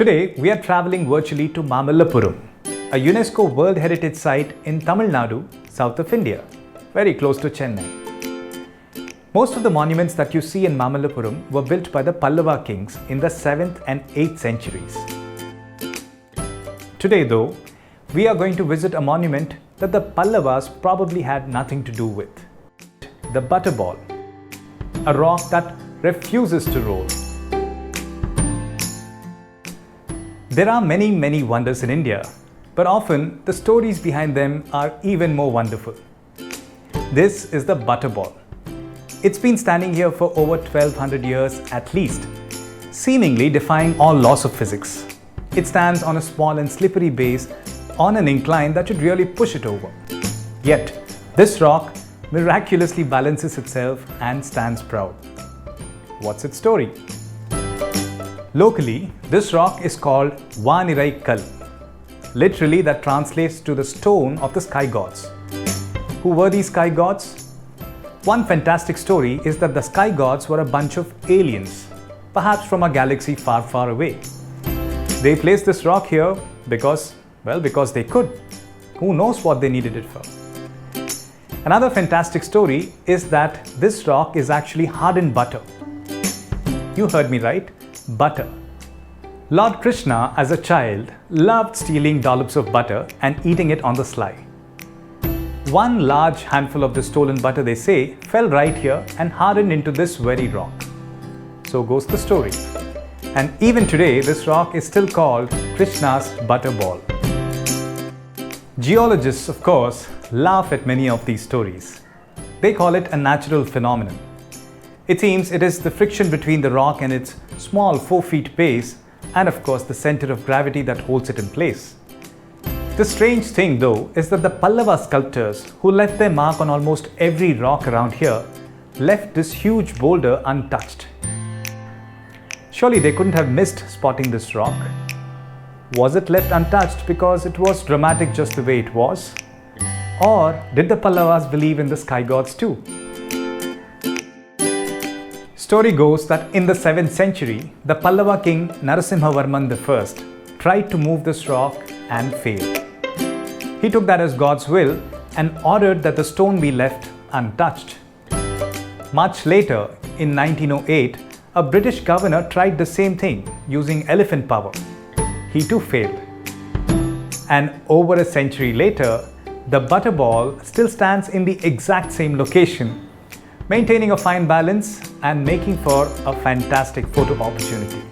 Today, we are traveling virtually to Mamallapuram, a UNESCO World Heritage Site in Tamil Nadu, south of India, very close to Chennai. Most of the monuments that you see in Mamallapuram were built by the Pallava kings in the 7th and 8th centuries. Today, though, we are going to visit a monument that the Pallavas probably had nothing to do with. The Butterball, a rock that refuses to roll. There are many wonders in India, but often the stories behind them are even more wonderful. This is the Butterball. It's been standing here for over 1200 years at least, seemingly defying all laws of physics. It stands on a small and slippery base on an incline that should really push it over. Yet, this rock miraculously balances itself and stands proud. What's its story? Locally, this rock is called Vaanirai Kal. Literally, that translates to the stone of the sky gods. Who were these sky gods? One fantastic story is that the sky gods were a bunch of aliens, perhaps from a galaxy far away. They placed this rock here because they could. Who knows what they needed it for? Another fantastic story is that this rock is actually hardened butter. You heard me right, butter. Lord Krishna, as a child, loved stealing dollops of butter and eating it on the sly. One large handful of the stolen butter, they say, fell right here and hardened into this very rock. So goes the story. And even today, this rock is still called Krishna's Butterball. Geologists, of course, laugh at many of these stories. They call it a natural phenomenon. It seems it is the friction between the rock and its small 4 feet base, and of course the center of gravity that holds it in place. The strange thing though is that the Pallava sculptors, who left their mark on almost every rock around here, left this huge boulder untouched. Surely they couldn't have missed spotting this rock. Was it left untouched because it was dramatic just the way it was? Or did the Pallavas believe in the sky gods too? Story goes that in the 7th century, the Pallava king Narasimhavarman I tried to move this rock and failed. He took that as God's will and ordered that the stone be left untouched. Much later, in 1908, a British governor tried the same thing using elephant power. He too failed. And over a century later, the Butterball still stands in the exact same location, maintaining a fine balance and making for a fantastic photo opportunity.